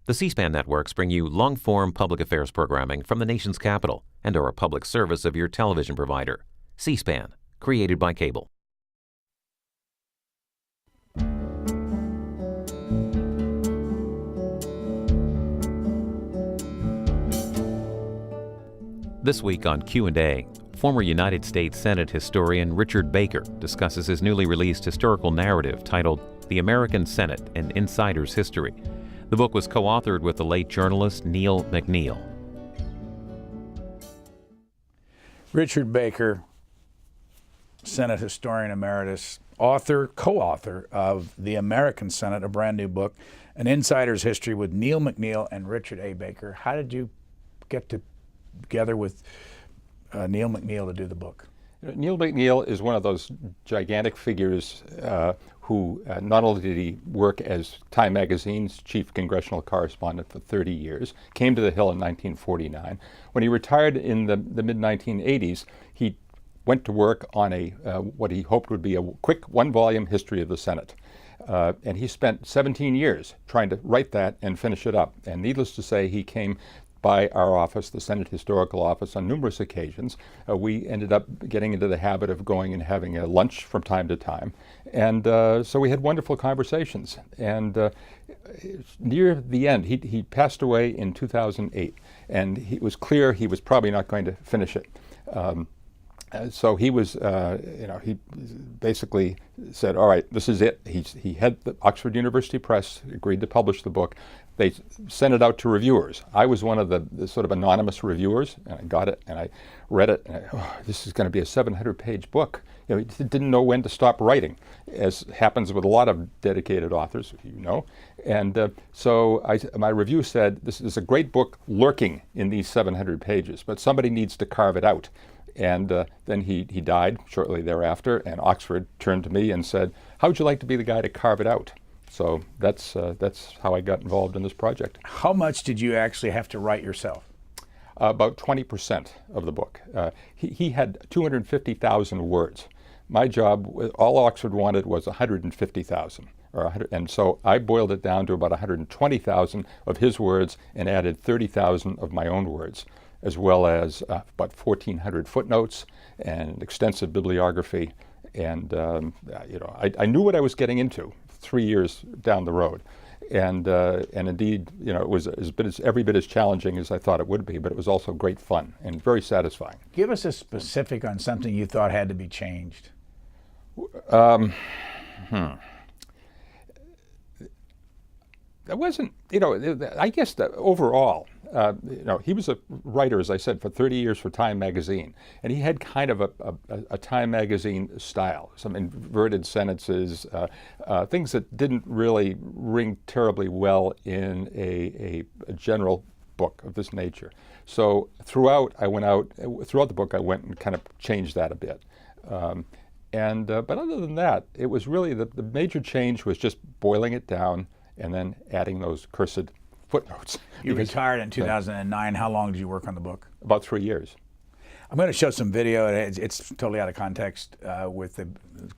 The C-SPAN networks bring you long-form public affairs programming from the nation's capital and are a public service of your television provider. C-SPAN, created by cable. This week on Q&A, former United States Senate historian Richard Baker discusses his newly released historical narrative titled The American Senate, An Insider's History. The book was co-authored with the late journalist Neil MacNeil. Richard Baker, Senate historian emeritus, author, co-author of The American Senate, a brand new book, An Insider's History with Neil MacNeil and Richard A. Baker. How did you get together with Neil MacNeil to do the book? Neil MacNeil is one of those gigantic figures who not only did he work as Time Magazine's chief congressional correspondent for 30 years, came to the Hill in 1949. When he retired in the mid-1980s, he went to work on what he hoped would be a quick one-volume history of the Senate. And he spent 17 years trying to write that and finish it up. And needless to say, he came by our office, the Senate Historical Office, on numerous occasions. We ended up getting into the habit of going and having a lunch from time to time. And so we had wonderful conversations. And near the end, he passed away in 2008. And it was clear he was probably not going to finish it. So he was, he basically said, all right, this is it. He had the Oxford University Press agreed to publish the book. They sent it out to reviewers. I was one of the sort of anonymous reviewers, and I got it, and I read it, and this is going to be a 700-page book. He didn't know when to stop writing, as happens with a lot of dedicated authors, you know. And so my review said, this is a great book lurking in these 700 pages, but somebody needs to carve it out. And then he died shortly thereafter, and Oxford turned to me and said, how would you like to be the guy to carve it out? So that's how I got involved in this project. How much did you actually have to write yourself? About 20% of the book. He had 250,000 words. My job, all Oxford wanted was 150,000. And so I boiled it down to about 120,000 of his words and added 30,000 of my own words, as well as about 1,400 footnotes and extensive bibliography. And I knew what I was getting into 3 years down the road. And indeed, it was every bit as challenging as I thought it would be, but it was also great fun and very satisfying. Give us a specific on something you thought had to be changed. It wasn't, I guess that overall, he was a writer, as I said, for 30 years for Time Magazine, and he had kind of a Time Magazine style, some inverted sentences, things that didn't really ring terribly well in a general book of this nature. So throughout the book, I went and kind of changed that a bit. But other than that, it was really the major change was just boiling it down and then adding those cursed footnotes. You retired in 2009. How long did you work on the book? About 3 years. I'm going to show some video. It's totally out of context with the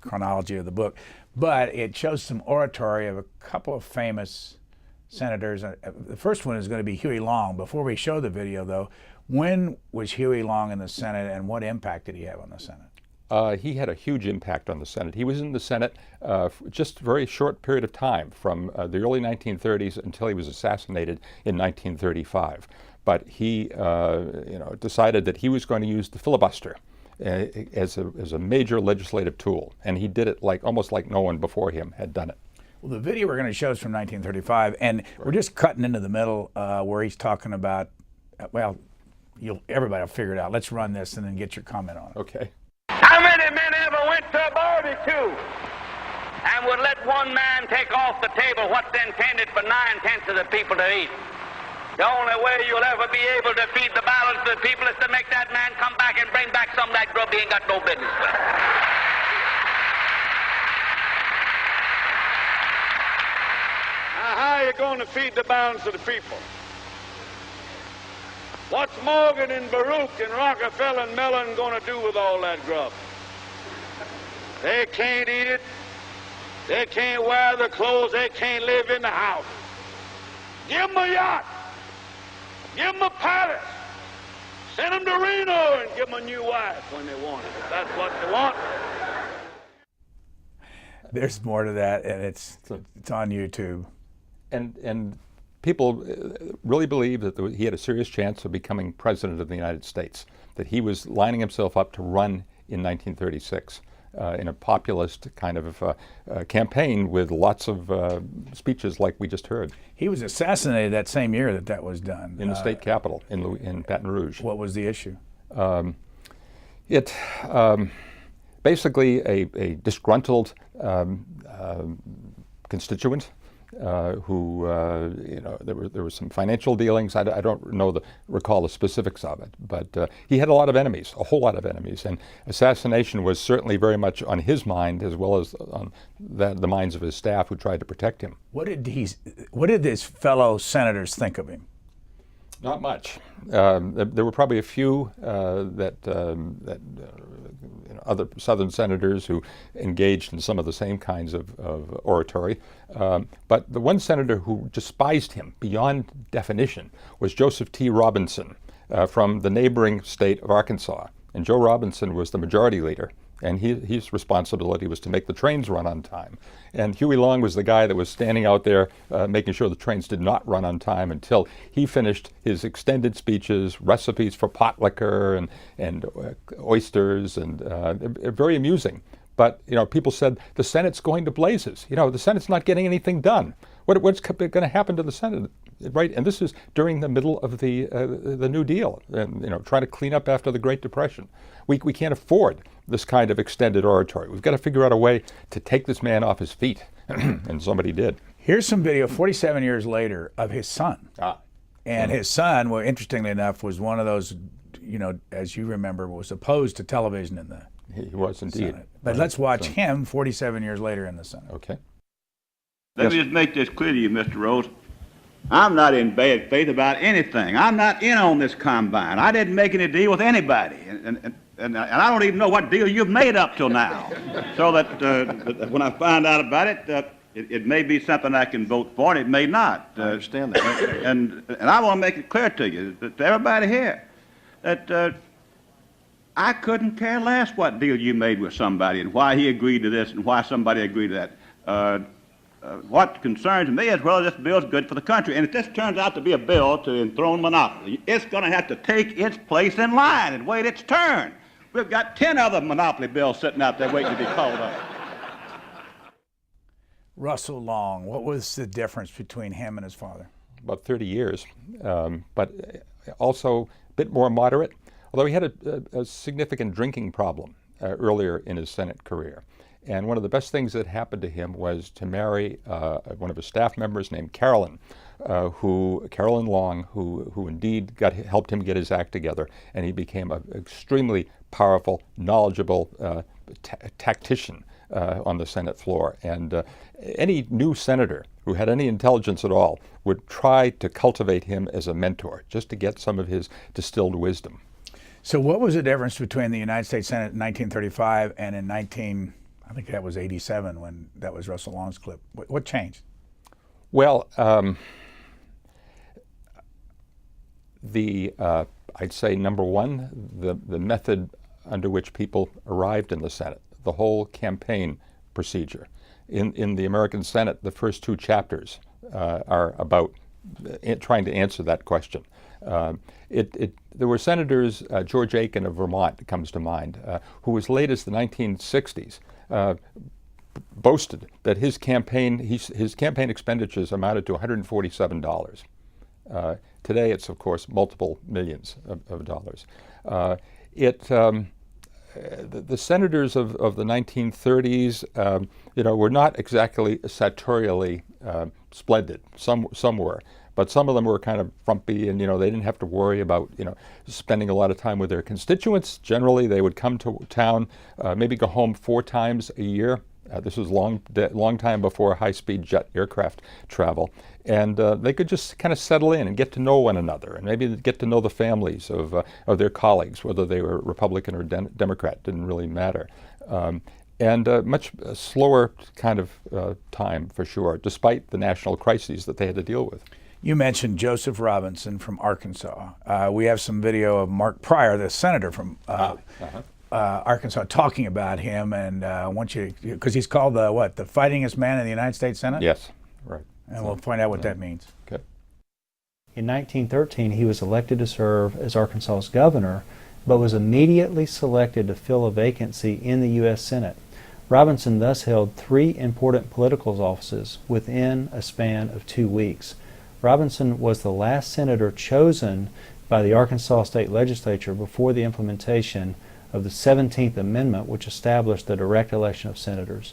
chronology of the book, but it shows some oratory of a couple of famous senators. The first one is going to be Huey Long. Before we show the video, though, when was Huey Long in the Senate, and what impact did he have on the Senate? He had a huge impact on the Senate. He was in the Senate for just a very short period of time, from the early 1930s until he was assassinated in 1935. But he decided that he was going to use the filibuster as a major legislative tool, and he did it almost like no one before him had done it. Well, the video we're going to show is from 1935, and we're just cutting into the middle where he's talking about, everybody will figure it out. Let's run this and then get your comment on it. Okay. How many men ever went to a barbecue and would let one man take off the table what's intended for 9/10 of the people to eat? The only way you'll ever be able to feed the balance of the people is to make that man come back and bring back some of that grub he ain't got no business with. Now, how are you going to feed the balance of the people? What's Morgan and Baruch and Rockefeller and Mellon going to do with all that grub? They can't eat it. They can't wear the clothes. They can't live in the house. Give them a yacht. Give them a palace. Send them to Reno and give them a new wife when they want it. If that's what they want. There's more to that, and it's on YouTube. And people really believed that he had a serious chance of becoming president of the United States, that he was lining himself up to run in 1936 in a populist kind of campaign with lots of speeches like we just heard. He was assassinated that same year that was done. In the state capitol in Baton Rouge. What was the issue? Basically a disgruntled constituent who, there were some financial dealings. I don't recall the specifics of it, but he had a lot of enemies, a whole lot of enemies, and assassination was certainly very much on his mind as well as on the minds of his staff who tried to protect him. What did his fellow senators think of him? Not much. There were probably a few other Southern senators who engaged in some of the same kinds of oratory. But the one senator who despised him beyond definition was Joseph T. Robinson from the neighboring state of Arkansas. And Joe Robinson was the majority leader, and his responsibility was to make the trains run on time. And Huey Long was the guy that was standing out there making sure the trains did not run on time until he finished his extended speeches, recipes for pot liquor and oysters, and very amusing. But people said the Senate's going to blazes. The Senate's not getting anything done. What's going to happen to the Senate, right? And this is during the middle of the New Deal, and trying to clean up after the Great Depression. We can't afford this kind of extended oratory. We've got to figure out a way to take this man off his feet, and somebody did. Here's some video 47 years later of his son. And his son, well, interestingly enough, was one of those, as you remember, was opposed to television in the He was indeed. Senate. But let's watch him 47 years later in the Senate. Okay. Let me just make this clear to you, Mr. Rose. I'm not in bad faith about anything. I'm not in on this combine. I didn't make any deal with anybody. And I don't even know what deal you've made up till now. So that when I find out about it, it may be something I can vote for, and it may not. I understand that. And I want to make it clear to you, to everybody here, that I couldn't care less what deal you made with somebody and why he agreed to this and why somebody agreed to that. What concerns me is whether this bill's good for the country. And if this turns out to be a bill to enthrone monopoly, it's going to have to take its place in line and wait its turn. We've got 10 other monopoly bills sitting out there waiting to be called up. Russell Long, what was the difference between him and his father? About 30 years, but also a bit more moderate, although he had a significant drinking problem earlier in his Senate career. And one of the best things that happened to him was to marry one of his staff members named Carolyn Long, who indeed helped him get his act together, and he became an extremely powerful, knowledgeable tactician on the Senate floor. And any new senator who had any intelligence at all would try to cultivate him as a mentor, just to get some of his distilled wisdom. So what was the difference between the United States Senate in 1935 and in I think that was 87 when that was Russell Long's clip. What changed? Well, I'd say number one, the method under which people arrived in the Senate, the whole campaign procedure. In the American Senate, the first two chapters are about trying to answer that question. There were senators, George Aiken of Vermont comes to mind, who as late as the 1960s boasted that his campaign expenditures amounted to $147. Today, it's of course multiple millions of dollars. The senators of the 1930s, were not exactly sartorially splendid. Some were. But some of them were kind of frumpy, and they didn't have to worry about spending a lot of time with their constituents. Generally, they would come to town, maybe go home 4 times a year. This was long time before high-speed jet aircraft travel, and they could just kind of settle in and get to know one another, and maybe get to know the families of their colleagues, whether they were Republican or Democrat, didn't really matter. And much slower kind of time, for sure, despite the national crises that they had to deal with. You mentioned Joseph Robinson from Arkansas. We have some video of Mark Pryor, the senator from Arkansas, talking about him, and I want you, because he's called the fightingest man in the United States Senate? Yes, right. And we'll find out what that means. Okay. In 1913, he was elected to serve as Arkansas's governor, but was immediately selected to fill a vacancy in the U.S. Senate. Robinson thus held 3 important political offices within a span of 2 weeks. Robinson was the last senator chosen by the Arkansas State Legislature before the implementation of the 17th Amendment, which established the direct election of senators.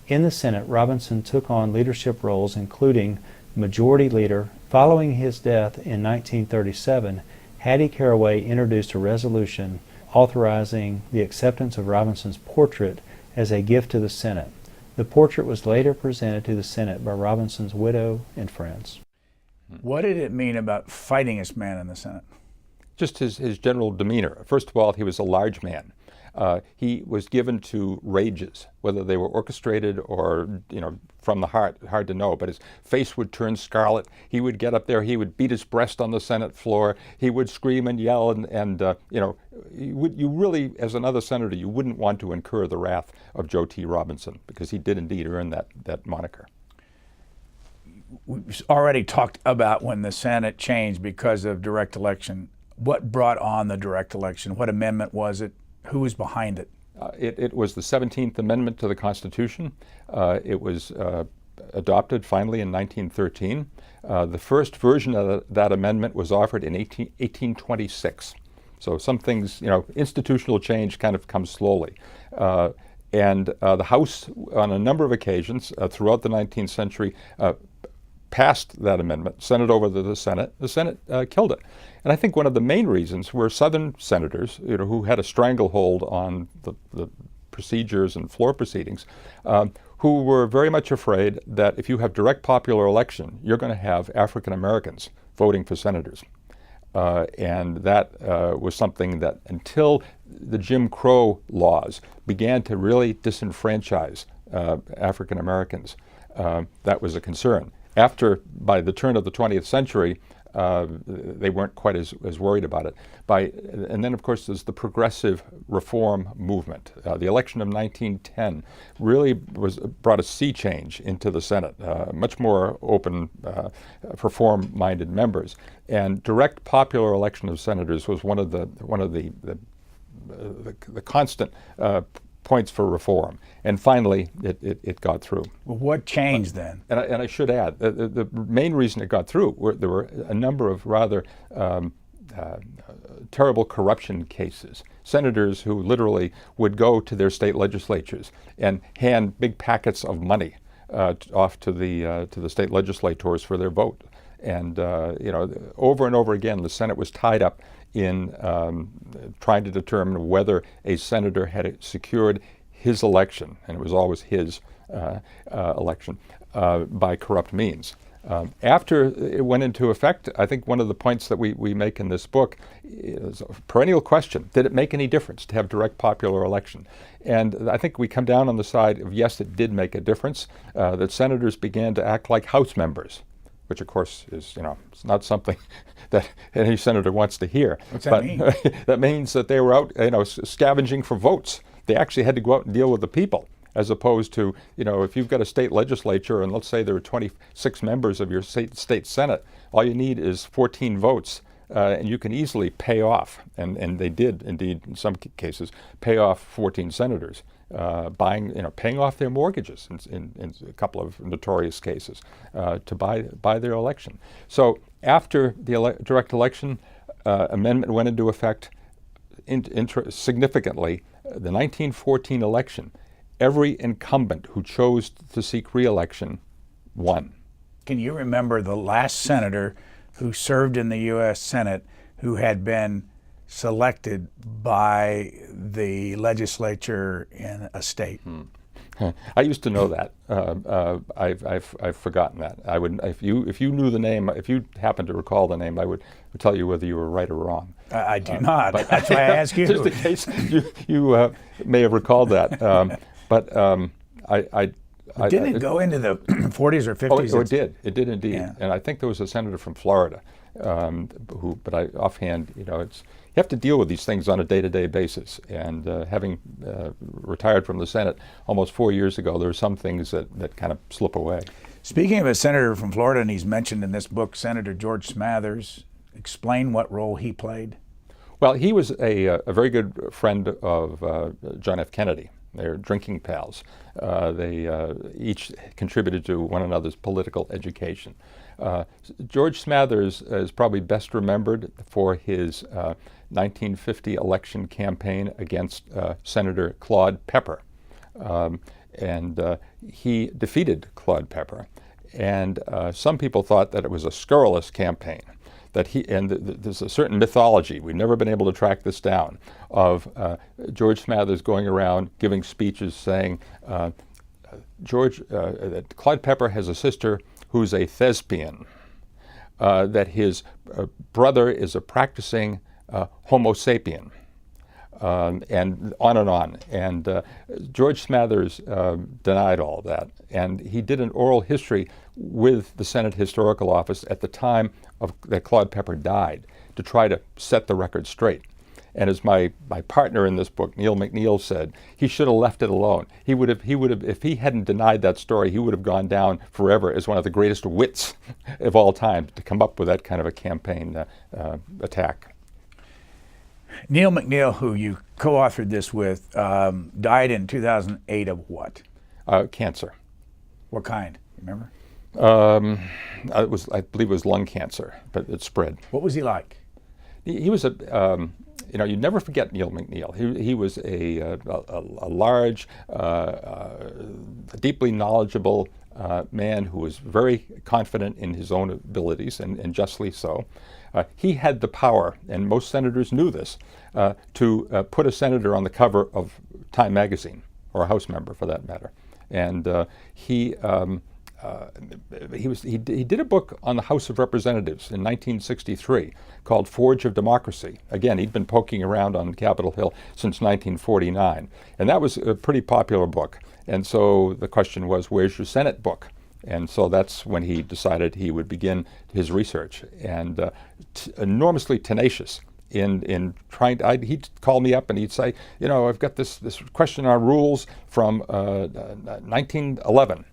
In the Senate, Robinson took on leadership roles, including Majority Leader. Following his death in 1937, Hattie Caraway introduced a resolution authorizing the acceptance of Robinson's portrait as a gift to the Senate. The portrait was later presented to the Senate by Robinson's widow and friends. What did it mean about fightingest man in the Senate? Just his general demeanor. First of all, he was a large man. He was given to rages, whether they were orchestrated or, from the heart, hard to know, but his face would turn scarlet. He would get up there, he would beat his breast on the Senate floor, he would scream and yell, and you really, as another senator, you wouldn't want to incur the wrath of Joe T. Robinson, because he did indeed earn that moniker. We've already talked about when the Senate changed because of direct election. What brought on the direct election? What amendment was it? Who was behind it? It was the 17th Amendment to the Constitution. It was adopted finally in 1913. The first version of that amendment was offered in 1826. So some things, institutional change kind of comes slowly. And the House, on a number of occasions throughout the 19th century, passed that amendment, sent it over to the Senate. The Senate killed it. And I think one of the main reasons were Southern senators, who had a stranglehold on the procedures and floor proceedings, who were very much afraid that if you have direct popular election, you're going to have African Americans voting for senators. And that was something that, until the Jim Crow laws began to really disenfranchise African Americans, that was a concern. By the turn of the 20th century, they weren't quite as worried about it. And then, of course, there's the progressive reform movement. The election of 1910 really brought a sea change into the Senate, much more open, reform-minded members. And direct popular election of senators was one of the constant points for reform. And finally, it got through. Well, what changed then? And I should add, the main reason it got through, there were a number of rather terrible corruption cases. Senators who literally would go to their state legislatures and hand big packets of money off to the state legislators for their vote. And over and over again, the Senate was tied up in trying to determine whether a senator had secured his election, and it was always his election, by corrupt means. After it went into effect, I think one of the points that we make in this book is a perennial question: did it make any difference to have direct popular election? And I think we come down on the side of yes, it did make a difference, that senators began to act like House members, which of course is, it's not something that any senator wants to hear. What's that mean? That means that they were out, scavenging for votes. They actually had to go out and deal with the people, as opposed to, if you've got a state legislature and let's say there are 26 members of your state Senate, all you need is 14 votes, and you can easily pay off, and they did indeed in some cases pay off 14 senators. Paying off their mortgages in a couple of notorious cases to buy their election. So after the direct election amendment went into effect, significantly, the 1914 election, every incumbent who chose to seek re-election won. Can you remember the last senator who served in the U.S. Senate who had been selected by the legislature in a state? I used to know that. I've forgotten that. I would, if you knew the name, if you happen to recall the name, I would tell you whether you were right or wrong. I do not. That's why I ask you. Just in case you may have recalled that. But Didn't it go into the 40s or 50s? Oh, it did. It did indeed. Yeah. And I think there was a senator from Florida but offhand, you have to deal with these things on a day-to-day basis. And having retired from the Senate almost 4 years ago, there are some things that kind of slip away. Speaking of a senator from Florida, and he's mentioned in this book, Senator George Smathers, explain what role he played. Well, he was a very good friend of John F. Kennedy. They're drinking pals. They each contributed to one another's political education. George Smathers is probably best remembered for his 1950 election campaign against Senator Claude Pepper. And he defeated Claude Pepper. And some people thought that it was a scurrilous campaign. There's a certain mythology, we've never been able to track this down, of George Smathers going around giving speeches saying that Claude Pepper has a sister who's a thespian, that his brother is a practicing Homo sapien, and on and on. And George Smathers denied all that. And he did an oral history with the Senate Historical Office at the time that Claude Pepper died to try to set the record straight. And as my partner in this book, Neil MacNeil, said, he should have left it alone. He would have, if he hadn't denied that story, he would have gone down forever as one of the greatest wits of all time to come up with that kind of a campaign attack. Neil MacNeill, who you co-authored this with, died in 2008 of what? Cancer. What kind? Remember? I believe it was lung cancer, but it spread. What was he like? He was you never forget Neil MacNeill. He was a large, deeply knowledgeable man who was very confident in his own abilities, and justly so. He had the power, and most senators knew this, to put a senator on the cover of Time magazine, or a House member for that matter. And he did a book on the House of Representatives in 1963 called Forge of Democracy. Again, he'd been poking around on Capitol Hill since 1949. And that was a pretty popular book. And so the question was, where's your Senate book? And so that's when he decided he would begin his research. And enormously tenacious in trying to, he'd call me up and he'd say, I've got this question on rules from 1911.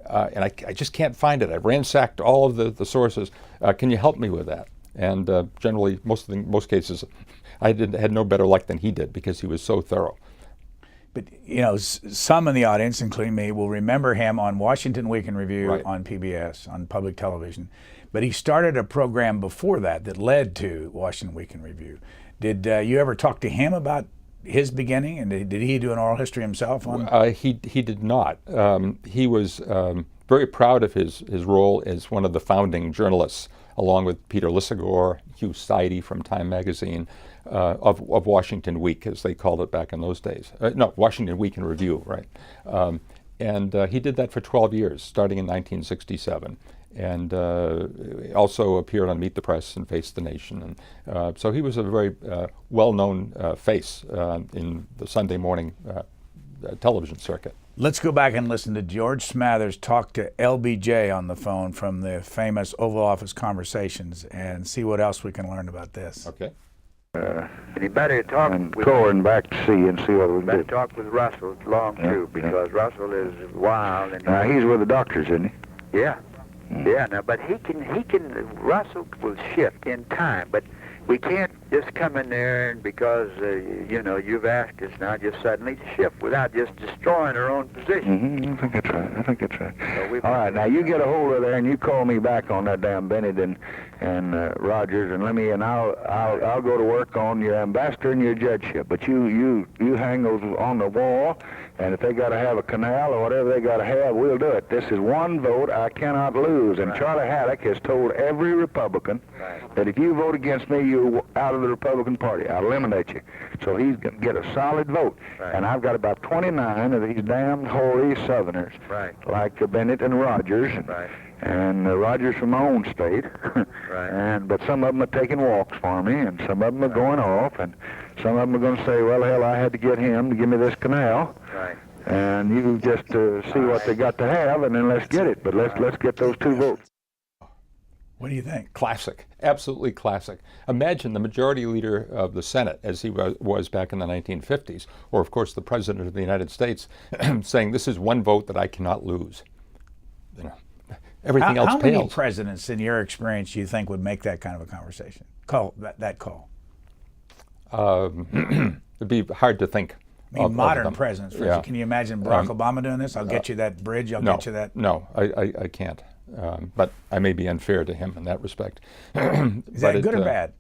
And I just can't find it. I've ransacked all of the sources. Can you help me with that? And generally, most cases, I had no better luck than he did because he was so thorough. But some in the audience, including me, will remember him on Washington Week in Review on PBS, on public television. But he started a program before that led to Washington Week in Review. Did you ever talk to him about his beginning, and did he do an oral history himself on? He did not. He was very proud of his role as one of the founding journalists, along with Peter Lissagore, Hugh Sidey from Time magazine, of Washington Week, as they called it back in those days. No, Washington Week in Review, right? And he did that for 12 years, starting in 1967. And also appeared on Meet the Press and Face the Nation. And so he was a very well-known face in the Sunday morning television circuit. Let's go back and listen to George Smathers talk to LBJ on the phone from the famous Oval Office Conversations and see what else we can learn about this. Okay. You better talk with going back to see and see what we better do. talk with Russell long too, because Russell is wild and He's with the doctors, isn't he? yeah. Yeah, now, but Russell will shift in time, but we can't just come in there and because, you've asked us now just suddenly to shift without just destroying our own position. I think that's right. So All right, now you get a hold of there and you call me back on that damn Benton and Rogers, and I'll go to work on your ambassador and your judgeship. But you hang those on the wall, and if they got to have a canal or whatever they got to have, we'll do it. This is one vote I cannot lose, and Charlie Haddock has told every Republican that if you vote against me, you're out of the Republican Party. I'll eliminate you. So he's going to get a solid vote. And I've got about 29 of these damn holy Southerners, like Bennett and Rogers, and Rogers from my own state. But some of them are taking walks for me, and some of them are going off, and some of them are going to say, well, hell, I had to get him to give me this canal. and you just see what they got to have, and then let's get it. But let's get those 2 votes. What do you think? Classic, absolutely classic. Imagine the majority leader of the Senate, as he was back in the 1950s, or of course the President of the United States, saying this is 1 vote that I cannot lose. You know, everything else pales. How many pales. presidents, in your experience, do you think would make that kind of a conversation? That call? It'd be hard to think. I mean, of modern them. presidents. For Yeah. Can you imagine Barack Obama doing this? I'll get you that bridge. I'll get you that. No, I can't. But I may be unfair to him in that respect. Is that good or bad?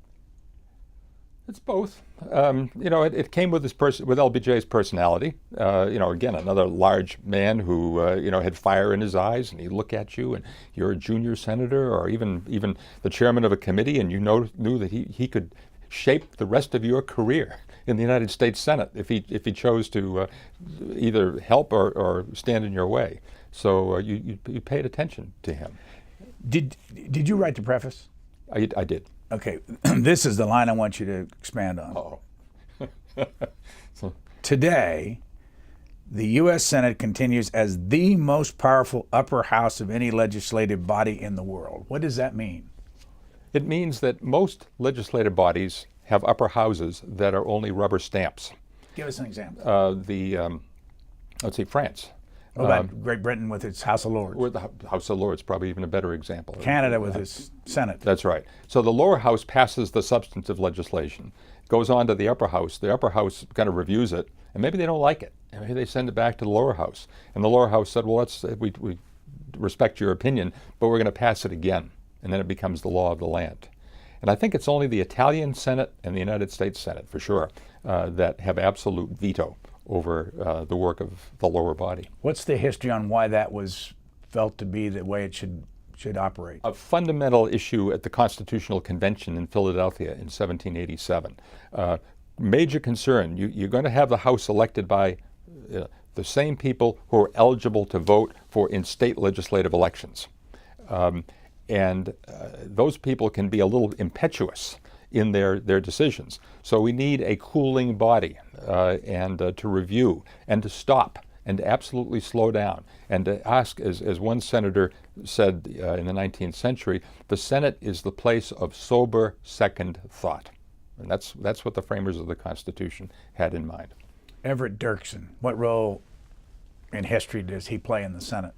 It's both. You know, it came with with LBJ's personality. You know, again, another large man who you know, had fire in his eyes, and he'd look at you, and you're a junior senator, or even the chairman of a committee, and you knew that he could shape the rest of your career in the United States Senate if he chose to either help or stand in your way. So you paid attention to him. Did you write the preface? I did. Okay, this is the line I want you to expand on. Today, the U.S. Senate continues as the most powerful upper house of any legislative body in the world. What does that mean? It means that most legislative bodies have upper houses that are only rubber stamps. Give us an example. Let's see, France. What about Great Britain with its House of Lords? With the House of Lords, probably even a better example. Canada with its Senate. That's right. So the lower house passes the substantive legislation, goes on to the upper house. The upper house kind of reviews it, and maybe they don't like it. And maybe they send it back to the lower house. And the lower house said, well, we respect your opinion, but we're going to pass it again. And then it becomes the law of the land. And I think it's only the Italian Senate and the United States Senate, for sure, that have absolute veto over the work of the lower body. What's the history on why that was felt to be the way it should operate? A fundamental issue at the Constitutional Convention in Philadelphia in 1787. Major concern, you're going to have the House elected by the same people who are eligible to vote in state legislative elections. And those people can be a little impetuous in their decisions. So we need a cooling body and to review and to stop and to absolutely slow down and to ask, as one senator said in the 19th century, the Senate is the place of sober second thought. And that's what the framers of the Constitution had in mind. Everett Dirksen, what role in history does he play in the Senate?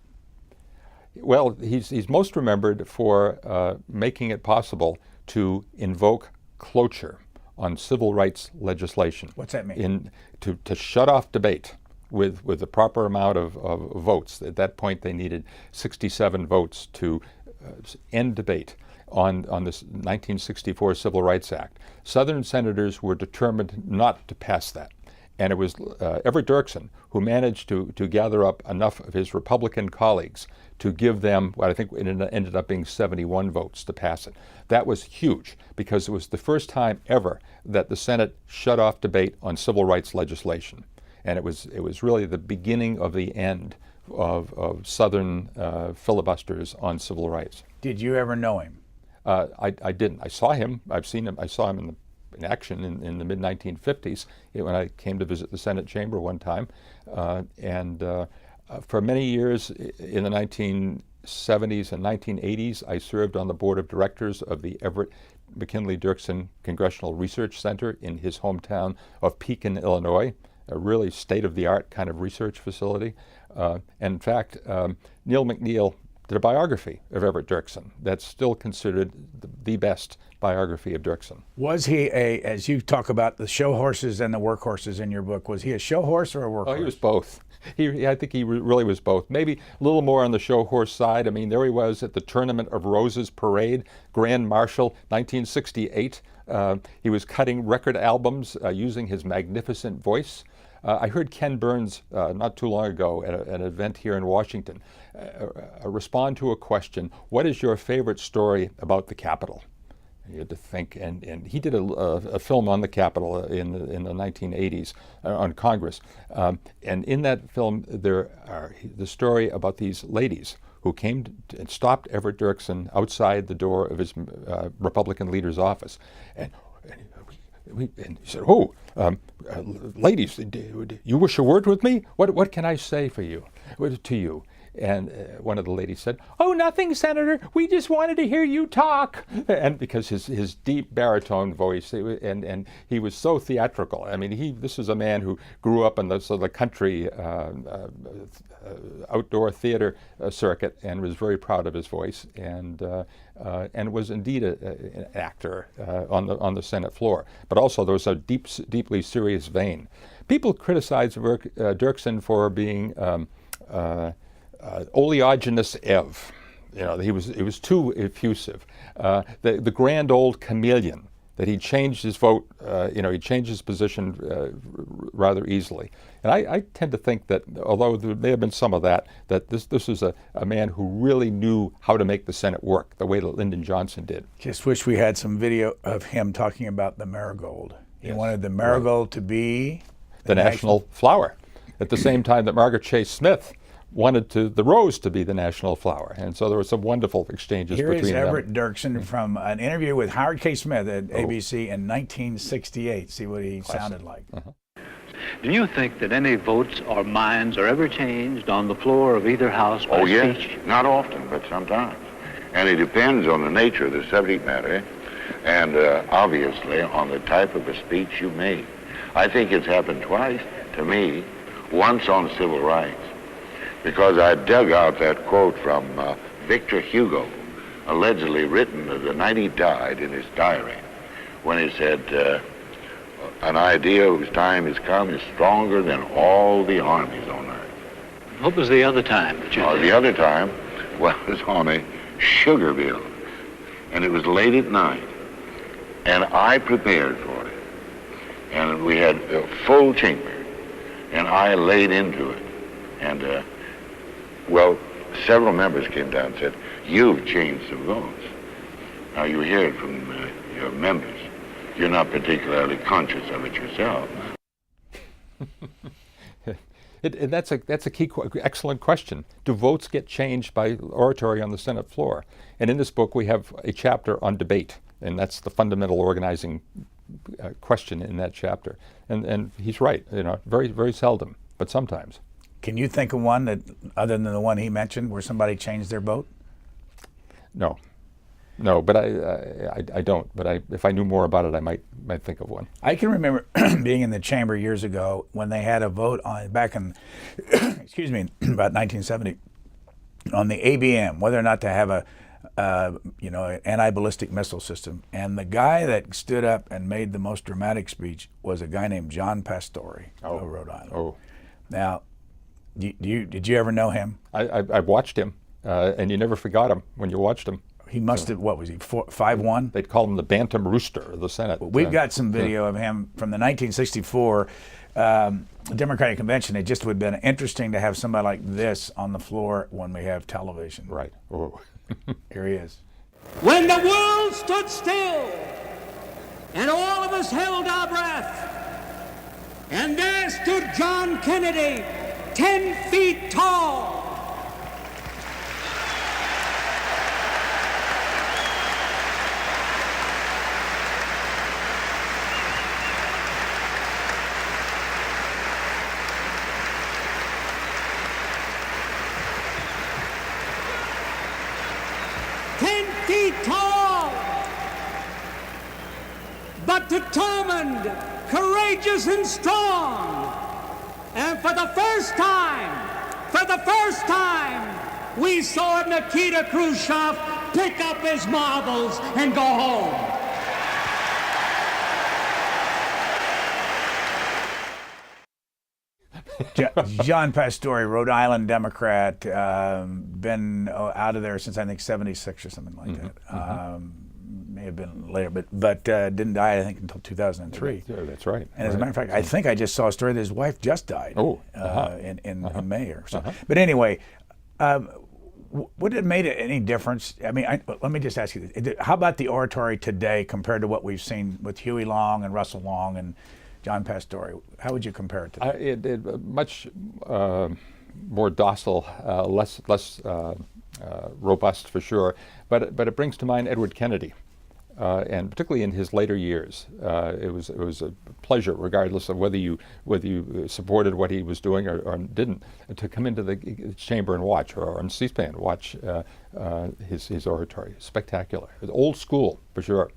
Well, he's most remembered for making it possible to invoke cloture on civil rights legislation. What's that mean? To shut off debate with the proper amount of votes. At that point, they needed 67 votes to end debate on this 1964 Civil Rights Act. Southern senators were determined not to pass that. And it was Everett Dirksen who managed to gather up enough of his Republican colleagues to give them what I think it ended up being 71 votes to pass it. That was huge because it was the first time ever that the Senate shut off debate on civil rights legislation. And it was really the beginning of the end of Southern filibusters on civil rights. Did you ever know him? I didn't. I saw him. I've seen him. I saw him in action in the mid-1950s when I came to visit the Senate chamber one time. For many years in the 1970s and 1980s, I served on the board of directors of the Everett Dirksen Congressional Research Center in his hometown of Pekin, Illinois, a really state-of-the-art kind of research facility. And in fact, Neil MacNeil did a biography of Everett Dirksen that's still considered the best biography of Dirksen. Was he as you talk about the show horses and the workhorses in your book, was he a show horse or a workhorse? Oh, he was both. I think he really was both. Maybe a little more on the show horse side. I mean, there he was at the Tournament of Roses parade, Grand Marshal, 1968. He was cutting record albums using his magnificent voice. I heard Ken Burns not too long ago at an event here in Washington respond to a question, what is your favorite story about the Capitol? And you had to think, and he did a film on the Capitol in the 1980s on Congress. And in that film, there are the story about these ladies who came and stopped Everett Dirksen outside the door of his Republican leader's office. And and he said, "Oh, ladies, you wish a word with me? What can I say for you, to you?" And one of the ladies said, "Oh, nothing, Senator. We just wanted to hear you talk." And because his deep baritone voice, and he was so theatrical. I mean, this was a man who grew up in the country outdoor theater circuit, and was very proud of his voice, and was indeed an actor on the Senate floor. But also there was a deeply serious vein. People criticized Dirksen for being oleaginous Ev. You know, he was too effusive. The grand old chameleon, that he changed his vote, he changed his position rather easily. And I tend to think that, although there may have been some of that this was a man who really knew how to make the Senate work, the way that Lyndon Johnson did. Just wish we had some video of him talking about the marigold. He wanted the marigold to be the national flower, at the same time that Margaret Chase Smith wanted the rose to be the national flower. And so there were some wonderful exchanges between them. Here is Everett Dirksen from an interview with Howard K. Smith at ABC in 1968. See what he sounded like. Do you think that any votes or minds are ever changed on the floor of either house by speech? Yes, not often, but sometimes. And it depends on the nature of the subject matter, and obviously on the type of a speech you make. I think it's happened twice to me, once on civil rights, because I dug out that quote from Victor Hugo, allegedly written the night he died in his diary, when he said, "An idea whose time has come is stronger than all the armies on earth." What was the other time that you did? The other time was on a sugar bill, and it was late at night, and I prepared for it, and we had a full chamber, and I laid into it, and several members came down and said, "You've changed some votes." Now you hear it from your members. You're not particularly conscious of it yourself. That's a key, excellent question. Do votes get changed by oratory on the Senate floor? And in this book we have a chapter on debate, and that's the fundamental organizing question in that chapter. And he's right. Very, very seldom, but sometimes. Can you think of one that, other than the one he mentioned, where somebody changed their vote? No, but I don't. But if I knew more about it, I might think of one. I can remember being in the chamber years ago when they had a vote on back in, excuse me, about 1970, on the ABM, whether or not to have an anti-ballistic missile system. And the guy that stood up and made the most dramatic speech was a guy named John Pastore of Rhode Island. Now, did you ever know him? I watched him, and you never forgot him when you watched him. He must have, what was he, 5'1"? They'd call him the Bantam Rooster of the Senate. Well, we've got some video of him from the 1964 Democratic Convention. It just would have been interesting to have somebody like this on the floor when we have television. Right. Here he is. When the world stood still and all of us held our breath, and there stood John Kennedy, 10 feet tall. But determined, courageous, and strong. And for the first time, we saw Nikita Khrushchev pick up his marbles and go home. John Pastore, Rhode Island Democrat, been out of there since I think 76 or something like that. May have been later, but didn't die, I think, until 2003. Yeah, that's right. And as a matter of fact, I think I just saw a story that his wife just died in May or so. But anyway, would it have made any difference? I mean, let me just ask you this. How about the oratory today compared to what we've seen with Huey Long and Russell Long and John Pastore? How would you compare it to that? It much more docile, less robust for sure, but it brings to mind Edward Kennedy. and particularly in his later years. It was a pleasure, regardless of whether you supported what he was doing or didn't, to come into the chamber and watch, or on C-SPAN watch his oratory. Spectacular. It was old school, for sure.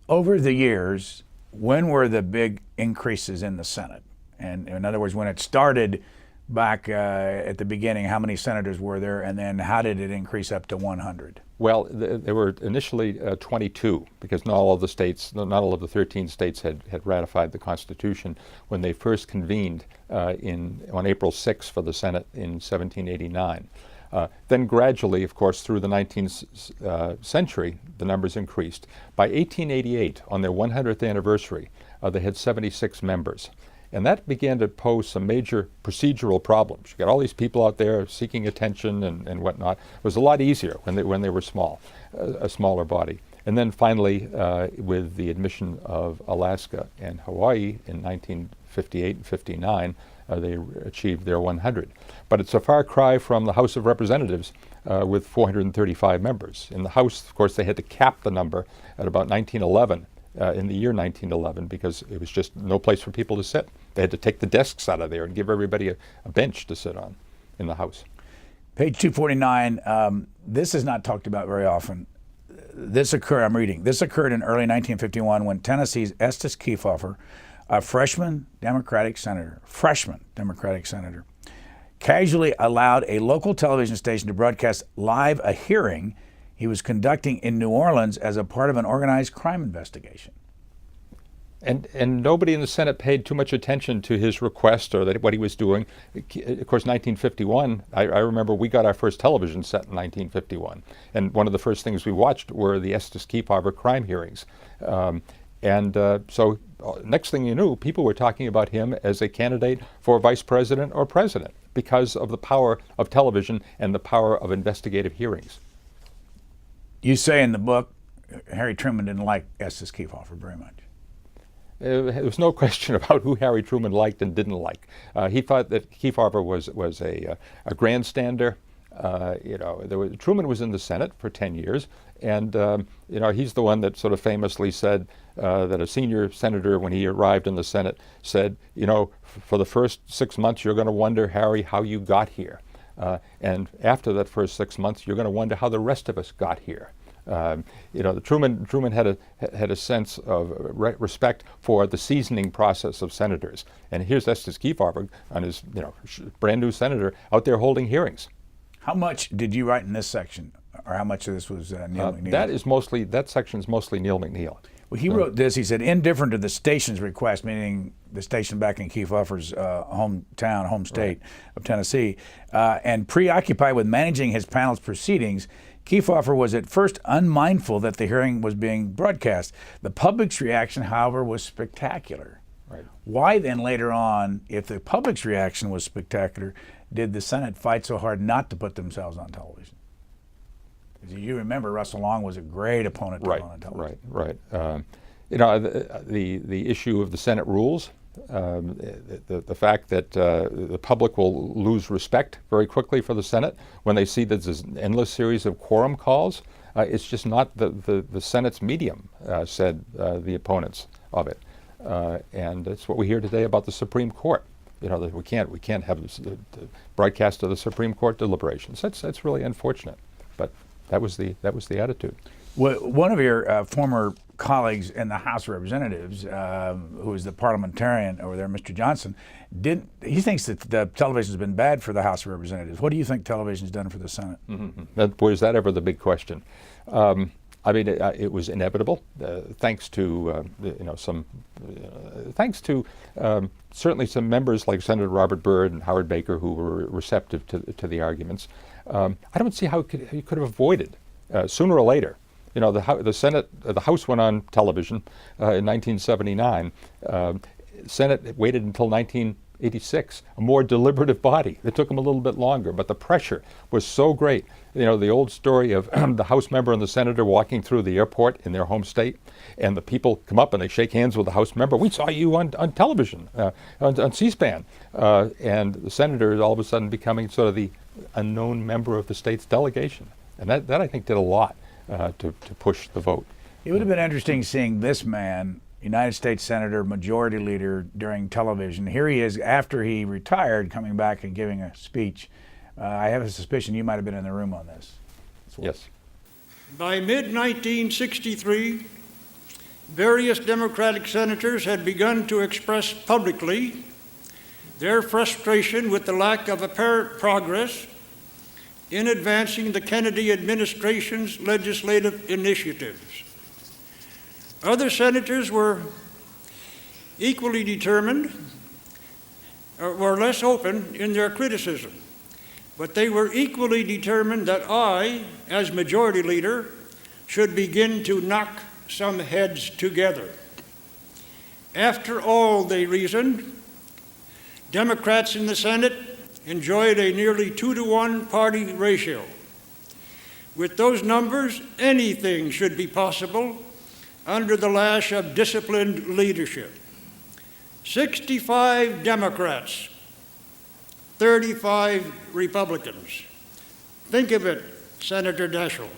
Over the years, when were the big increases in the Senate? And in other words, when it started back at the beginning, how many senators were there, and then how did it increase up to 100? Well, there were initially 22, because not all of the states, not all of the 13 states had ratified the Constitution when they first convened on April 6 for the Senate in 1789. Then gradually, of course, through the 19th century, the numbers increased. By 1888, on their 100th anniversary, they had 76 members. And that began to pose some major procedural problems. You got all these people out there seeking attention and whatnot. It was a lot easier when they were small, a smaller body. And then finally, with the admission of Alaska and Hawaii in 1958 and 59, they achieved their 100. But it's a far cry from the House of Representatives with 435 members. In the House, of course, they had to cap the number at about 1911. In the year 1911, because it was just no place for people to sit. They had to take the desks out of there and give everybody a bench to sit on in the House. Page 249, this is not talked about very often. This occurred in early 1951 when Tennessee's Estes Kefauver, a freshman Democratic senator, casually allowed a local television station to broadcast live a hearing he was conducting in New Orleans as a part of an organized crime investigation. And nobody in the Senate paid too much attention to his request or what he was doing. Of course, 1951, I remember we got our first television set in 1951. And one of the first things we watched were the Estes Kefauver crime hearings. So next thing you knew, people were talking about him as a candidate for vice president or president because of the power of television and the power of investigative hearings. You say in the book, Harry Truman didn't like Estes Kefauver very much. There was no question about who Harry Truman liked and didn't like. He thought that Kefauver was a grandstander. Truman was in the Senate for 10 years, and he's the one that sort of famously said that a senior senator, when he arrived in the Senate, said, for the first 6 months, you're going to wonder, Harry, how you got here. And after that first 6 months, you're going to wonder how the rest of us got here. Truman had a sense of respect for the seasoning process of senators. And here's Estes Kefauver on his brand new senator out there holding hearings. How much did you write in this section, or how much of this was Neil MacNeill? That section is mostly Neil MacNeill. Well, he wrote this. He said, indifferent to the station's request, meaning the station back in Kefauver's home state of Tennessee, and preoccupied with managing his panel's proceedings, Kefauver was at first unmindful that the hearing was being broadcast. The public's reaction, however, was spectacular. Right. Why then later on, if the public's reaction was spectacular, did the Senate fight so hard not to put themselves on television? You remember Russell Long was a great opponent to go on television. Right. The issue of the Senate rules, the fact that the public will lose respect very quickly for the Senate when they see that there's an endless series of quorum calls. It's just not the Senate's medium, said the opponents of it. And it's what we hear today about the Supreme Court. That we can't have the broadcast of the Supreme Court deliberations. That's really unfortunate. But that was the attitude. Well, one of your former colleagues in the House of Representatives, who is the parliamentarian over there, Mr. Johnson, he thinks that the television's been bad for the House of Representatives. What do you think television's done for the Senate? Boy, is that ever the big question. It was inevitable, thanks to certainly some members like Senator Robert Byrd and Howard Baker who were receptive to the arguments. I don't see how you could have avoided sooner or later. The House went on television in 1979. Senate waited until 1986, a more deliberative body. It took them a little bit longer, but the pressure was so great. The old story of the House member and the senator walking through the airport in their home state, and the people come up and they shake hands with the House member. We saw you on television, on C-SPAN. And the senator is all of a sudden becoming sort of the unknown member of the state's delegation. And that I think did a lot to push the vote. It would have been interesting seeing this man, United States Senator, Majority Leader, during television. Here he is after he retired, coming back and giving a speech. I have a suspicion you might have been in the room on this. Yes. By mid-1963, various Democratic senators had begun to express publicly their frustration with the lack of apparent progress in advancing the Kennedy administration's legislative initiatives. Other senators were equally determined, or were less open in their criticism, but they were equally determined that I, as Majority Leader, should begin to knock some heads together. After all, they reasoned, Democrats in the Senate enjoyed a nearly 2-to-1 party ratio. With those numbers, anything should be possible under the lash of disciplined leadership. 65 Democrats, 35 Republicans. Think of it, Senator Daschle.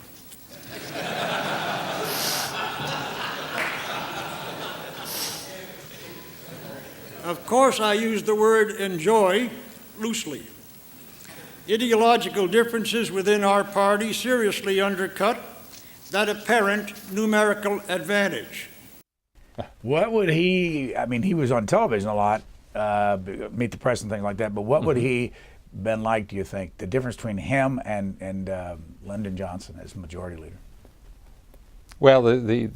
Of course, I use the word enjoy loosely. Ideological differences within our party seriously undercut that apparent numerical advantage. What would he, I mean, he was on television a lot, Meet the Press and things like that, but what would he been like, do you think, the difference between him and Lyndon Johnson as Majority Leader? Well, the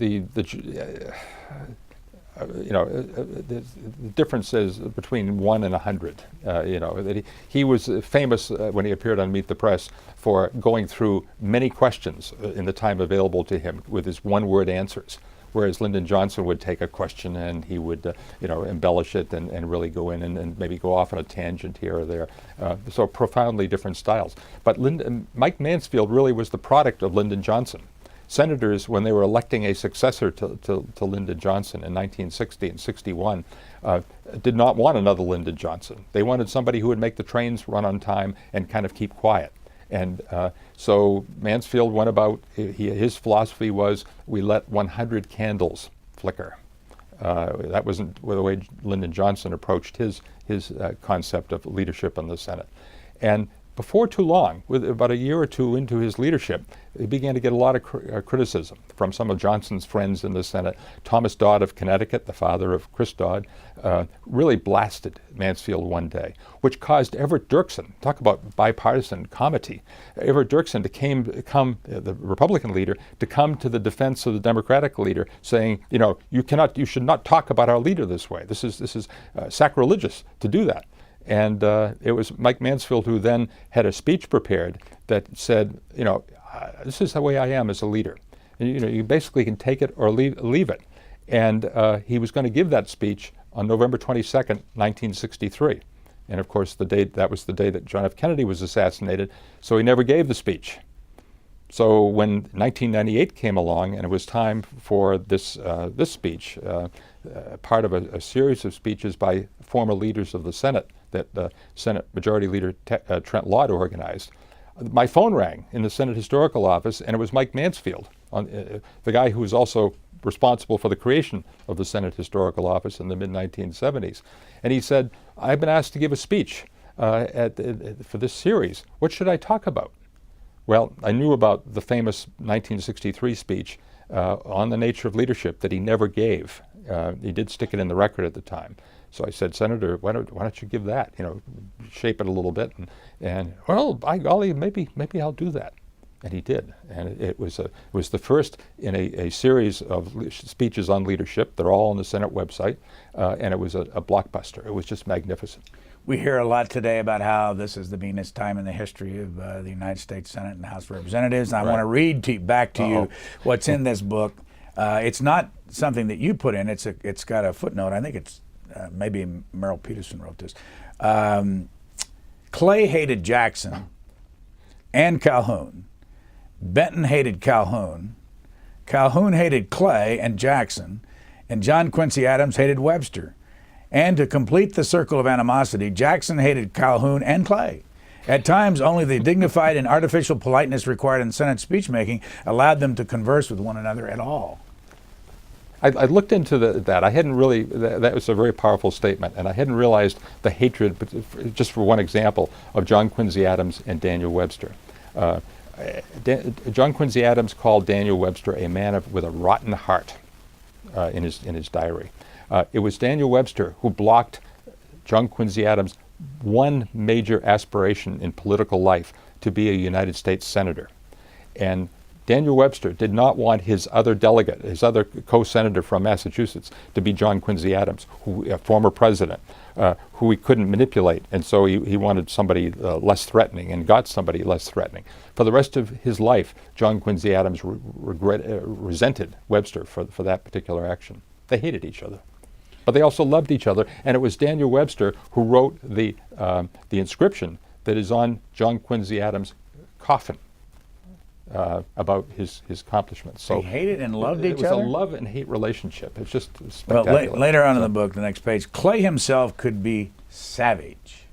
difference is between 1 and 100. That he was famous when he appeared on Meet the Press for going through many questions in the time available to him with his one-word answers, whereas Lyndon Johnson would take a question and he would embellish it and really go in and maybe go off on a tangent here or there. So profoundly different styles. But Mike Mansfield really was the product of Lyndon Johnson. Senators, when they were electing a successor to Lyndon Johnson in 1960 and 61, did not want another Lyndon Johnson. They wanted somebody who would make the trains run on time and kind of keep quiet. And so Mansfield went about, his philosophy was, we let 100 candles flicker. That wasn't the way Lyndon Johnson approached his concept of leadership in the Senate. And before too long, with about a year or two into his leadership, he began to get a lot of criticism from some of Johnson's friends in the Senate. Thomas Dodd of Connecticut, the father of Chris Dodd, really blasted Mansfield one day, which caused Everett Dirksen, talk about bipartisan comity, Everett Dirksen the Republican leader, to come to the defense of the Democratic leader, saying, you should not talk about our leader this way. This is sacrilegious to do that. And it was Mike Mansfield who then had a speech prepared that said, this is the way I am as a leader. And, you basically can take it or leave it. And he was going to give that speech on November 22nd, 1963. And of course, that was the day that John F. Kennedy was assassinated, so he never gave the speech. So when 1998 came along and it was time for this speech, part of a series of speeches by former leaders of the Senate that Senate Majority Leader Trent Lott organized, my phone rang in the Senate Historical Office, and it was Mike Mansfield, the guy who was also responsible for the creation of the Senate Historical Office in the mid-1970s. And he said, I've been asked to give a speech for this series. What should I talk about? Well, I knew about the famous 1963 speech on the nature of leadership that he never gave. He did stick it in the record at the time. So I said, Senator, why don't you give that? Shape it a little bit. And well, by golly, maybe I'll do that. And he did. And it was the first in a series of speeches on leadership. They're all on the Senate website. And it was a blockbuster. It was just magnificent. We hear a lot today about how this is the meanest time in the history of the United States Senate and House of Representatives. And I want to read back to you what's in this book. It's not something that you put in. It's got a footnote. I think it's maybe Merrill Peterson wrote this. Clay hated Jackson and Calhoun. Benton hated Calhoun. Calhoun hated Clay and Jackson. And John Quincy Adams hated Webster. And to complete the circle of animosity, Jackson hated Calhoun and Clay. At times, only the dignified and artificial politeness required in Senate speechmaking allowed them to converse with one another at all. I looked into that. I hadn't really, that was a very powerful statement, and I hadn't realized the hatred, but just for one example, of John Quincy Adams and Daniel Webster. John Quincy Adams called Daniel Webster a man with a rotten heart in his diary. It was Daniel Webster who blocked John Quincy Adams' one major aspiration in political life, to be a United States Senator. And Daniel Webster did not want his other delegate, his other co-senator from Massachusetts, to be John Quincy Adams, a former president, who he couldn't manipulate. And so he wanted somebody less threatening, and got somebody less threatening. For the rest of his life, John Quincy Adams resented Webster for that particular action. They hated each other. But they also loved each other, and it was Daniel Webster who wrote the inscription that is on John Quincy Adams' coffin about his accomplishments. So they hated and loved each other? It was a love and hate relationship. It's just spectacular. Well, later on in the book, the next page, Clay himself could be savage.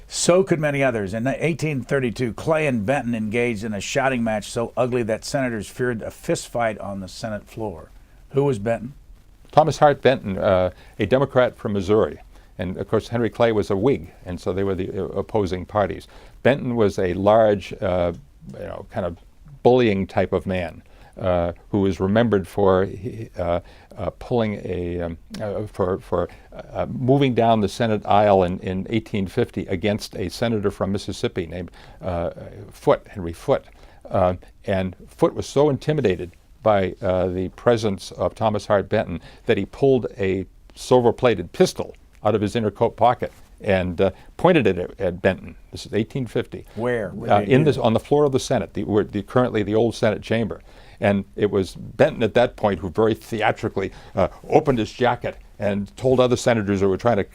So could many others. In 1832, Clay and Benton engaged in a shouting match so ugly that senators feared a fist fight on the Senate floor. Who was Benton? Thomas Hart Benton, a Democrat from Missouri. And of course, Henry Clay was a Whig, and so they were the opposing parties. Benton was a large, kind of bullying type of man who was remembered for moving down the Senate aisle in 1850 against a senator from Mississippi named Henry Foote. And Foote was so intimidated by the presence of Thomas Hart Benton that he pulled a silver-plated pistol out of his inner coat pocket and pointed it at Benton. This is 1850. Where? On the floor of the Senate, currently the old Senate chamber. And it was Benton at that point who very theatrically opened his jacket and told other senators who were trying to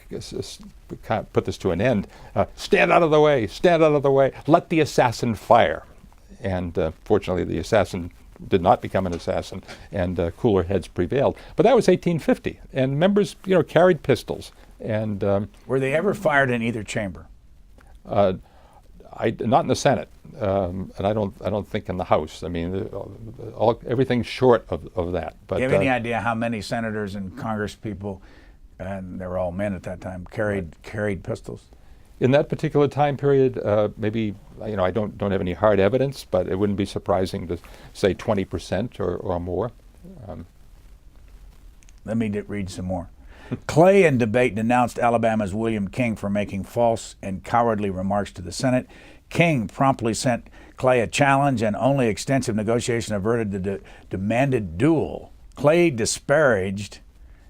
put this to an end, stand out of the way, stand out of the way, let the assassin fire. And fortunately, the assassin did not become an assassin, and cooler heads prevailed. But that was 1850, and members, carried pistols. And were they ever fired in either chamber? Not in the Senate, and I don't think in the House. I mean, everything's short of that. But do you have any idea how many senators and Congress people, and they were all men at that time, carried pistols? In that particular time period, maybe, I don't have any hard evidence, but it wouldn't be surprising to say 20% or more. Let me read some more. Clay in debate denounced Alabama's William King for making false and cowardly remarks to the Senate. King promptly sent Clay a challenge, and only extensive negotiation averted the demanded duel. Clay disparaged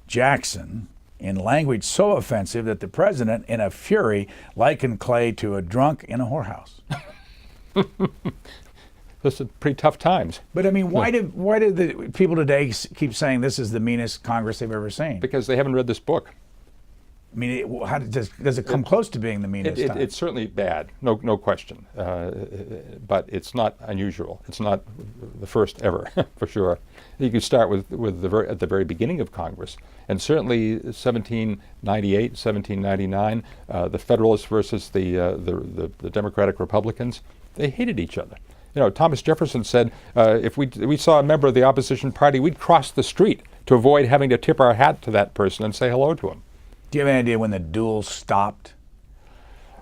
Jackson in language so offensive that the president, in a fury, likened Clay to a drunk in a whorehouse. Those are pretty tough times. But I mean, why do the people today keep saying this is the meanest Congress they've ever seen? Because they haven't read this book. I mean, does it come close to being the meanest? It's certainly bad, no question. But it's not unusual. It's not the first ever, for sure. You could start at the very beginning of Congress, and certainly 1798, 1799, the Federalists versus the Democratic Republicans. They hated each other. Thomas Jefferson said, if we saw a member of the opposition party, we'd cross the street to avoid having to tip our hat to that person and say hello to him. Do you have any idea when the duel stopped?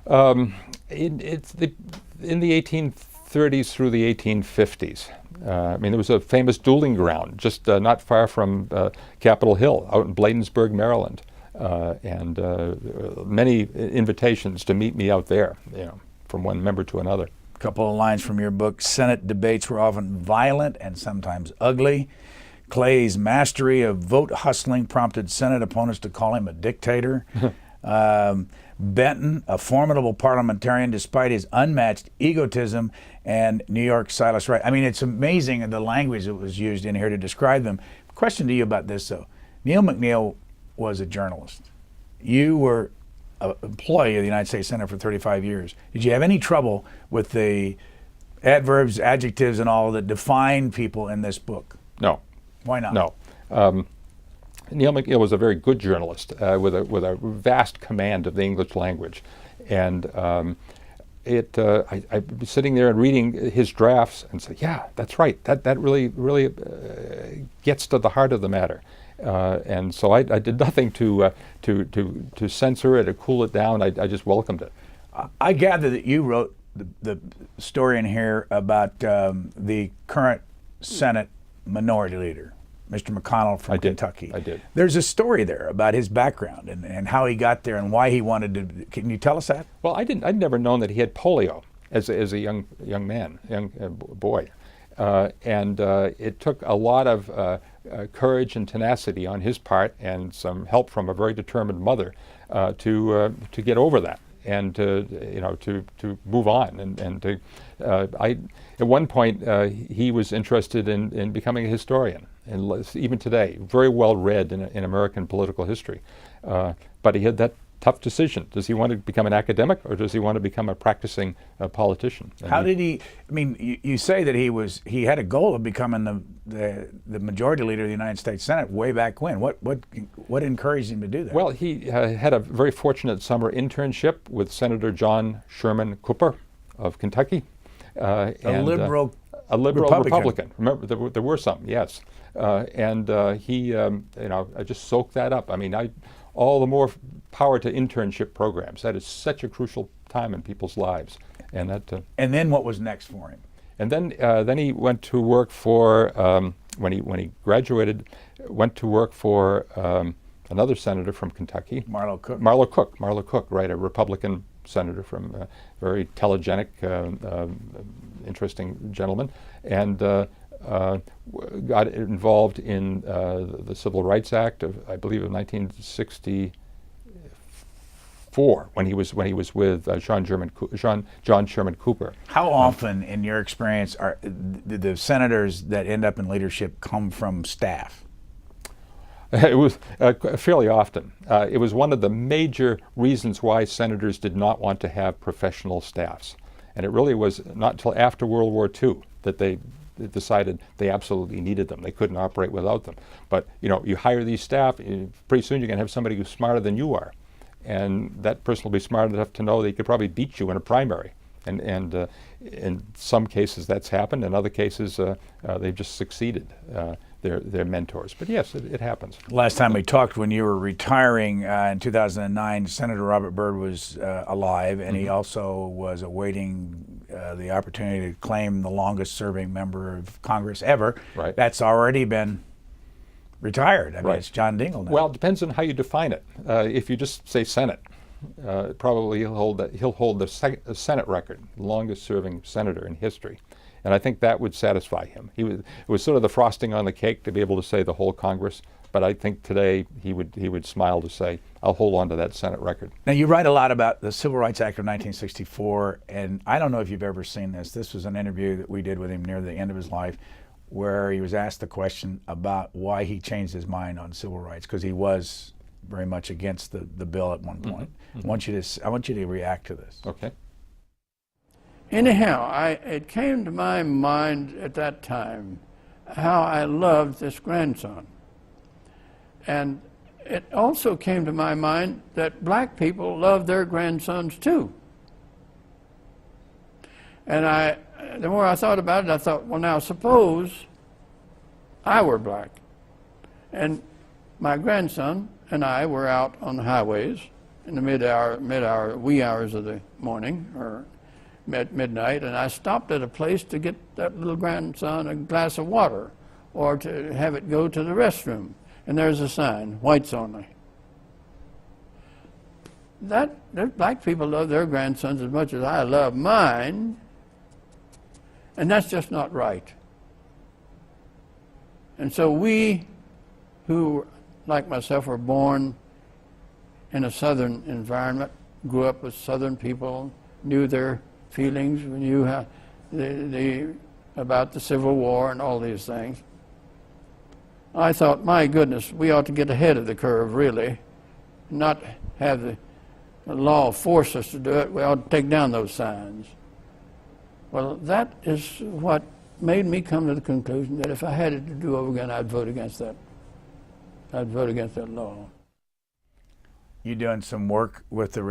In the 1830s through the 1850s. There was a famous dueling ground just not far from Capitol Hill, out in Bladensburg, Maryland, and many invitations to meet me out there, from one member to another. A couple of lines from your book. Senate debates were often violent and sometimes ugly. Clay's mastery of vote hustling prompted Senate opponents to call him a dictator. Benton, a formidable parliamentarian despite his unmatched egotism, and New York's Silas Wright. I mean, it's amazing the language that was used in here to describe them. Question to you about this, though. Neil MacNeil was a journalist. You were an employee of the United States Senate for 35 years. Did you have any trouble with the adverbs, adjectives, and all that define people in this book? No. Why not? No. Neil MacNeill was a very good journalist with a vast command of the English language, and I'd be sitting there and reading his drafts and say, yeah, that's right. That really gets to the heart of the matter. And so I did nothing to censor it or cool it down. I just welcomed it. I gather that you wrote the story in here about the current Senate Minority Leader, Mr. McConnell from Kentucky. I did. There's a story there about his background and how he got there and why he wanted to. Can you tell us that? Well, I'd never known that he had polio as a young man, young boy, and it took a lot of courage and tenacity on his part and some help from a very determined mother to get over that and to move on and to at one point he was interested in becoming a historian, and even today very well read in American political history, but he had that tough decision. Does he want to become an academic or does he want to become a practicing politician? And how did he, I mean, you say that he had a goal of becoming the majority leader of the United States Senate way back when. What encouraged him to do that? Well, he had a very fortunate summer internship with Senator John Sherman Cooper of Kentucky. A liberal Republican. Remember, there were some, yes. And he, I just soaked that up. I mean, all the more power to internship programs. That is such a crucial time in people's lives. And that. And then what was next for him? And then he went to work for when he graduated, went to work for another senator from Kentucky, Marlow Cook. Marlow Cook, right, a Republican senator from very telegenic, interesting gentleman, and got involved in the Civil Rights Act of, I believe, of 1964 when he was with John Sherman Cooper. How often, in your experience, are the senators that end up in leadership come from staff? It was fairly often. It was one of the major reasons why senators did not want to have professional staffs. And it really was not until after World War II that they decided they absolutely needed them. They couldn't operate without them. But you hire these staff, pretty soon you're going to have somebody who's smarter than you are. And that person will be smart enough to know they could probably beat you in a primary. And in some cases that's happened. In other cases they've just succeeded. Their mentors. But yes, it happens. Last time we talked, when you were retiring in 2009, Senator Robert Byrd was alive, and he also was awaiting the opportunity to claim the longest serving member of Congress ever. Right. That's already been retired. I mean, it's John Dingell now. Well, it depends on how you define it. If you just say Senate, probably he'll hold the Senate record, longest serving senator in history. And I think that would satisfy him. It was sort of the frosting on the cake to be able to say the whole Congress. But I think today he would smile to say, I'll hold on to that Senate record. Now, you write a lot about the Civil Rights Act of 1964, and I don't know if you've ever seen this. This was an interview that we did with him near the end of his life, where he was asked the question about why he changed his mind on civil rights, because he was very much against the bill at one point. I want you to react to this. Okay. Anyhow, it came to my mind at that time how I loved this grandson. And it also came to my mind that black people love their grandsons too. And the more I thought about it, I thought, well, now suppose I were black and my grandson and I were out on the highways in the wee hours of the morning or midnight, and I stopped at a place to get that little grandson a glass of water or to have it go to the restroom, and there's a sign, whites only. Black people love their grandsons as much as I love mine, and that's just not right. And so we who, like myself, were born in a southern environment, grew up with southern people, knew their feelings, we knew how about the Civil War and all these things. I thought, my goodness, we ought to get ahead of the curve, really, not have the law force us to do it. We ought to take down those signs. Well, that is what made me come to the conclusion that if I had it to do over again, I'd vote against that. I'd vote against that law. You doing some work with the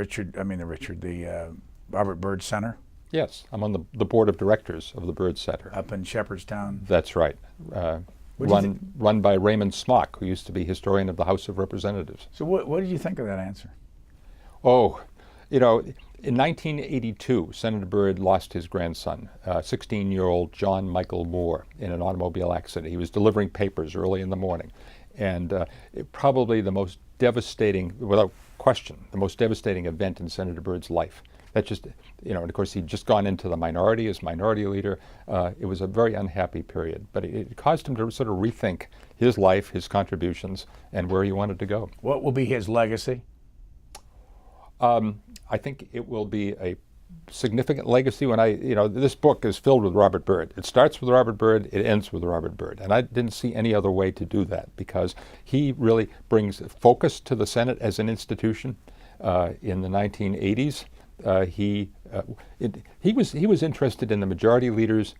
Robert Byrds Center? Yes, I'm on the board of directors of the Byrds Center. Up in Shepherdstown? That's right. Run by Raymond Smock, who used to be historian of the House of Representatives. So what did you think of that answer? Oh, you know, in 1982, Senator Byrd lost his grandson, 16-year-old John Michael Moore, in an automobile accident. He was delivering papers early in the morning. And probably the most devastating, without question, the most devastating event in Senator Byrd's life. That just, you know, and of course he'd just gone into the minority as minority leader. It was a very unhappy period, but it caused him to sort of rethink his life, his contributions, and where he wanted to go. What will be his legacy? I think it will be a significant legacy when this book is filled with Robert Byrd. It starts with Robert Byrd, it ends with Robert Byrd. And I didn't see any other way to do that because he really brings focus to the Senate as an institution. In the 1980s, he was interested in the majority leader's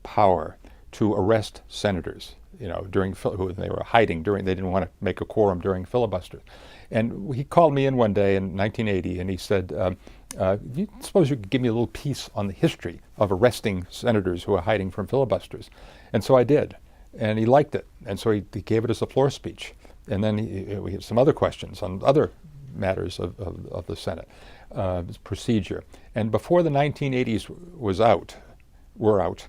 power to arrest senators, you know, when they were hiding they didn't want to make a quorum during filibusters. And he called me in one day in 1980 and he said, you suppose you could give me a little piece on the history of arresting senators who are hiding from filibusters? And so I did, and he liked it, and so he gave it as a floor speech. And then we had some other questions on other matters of the Senate procedure. And before the 1980s were out,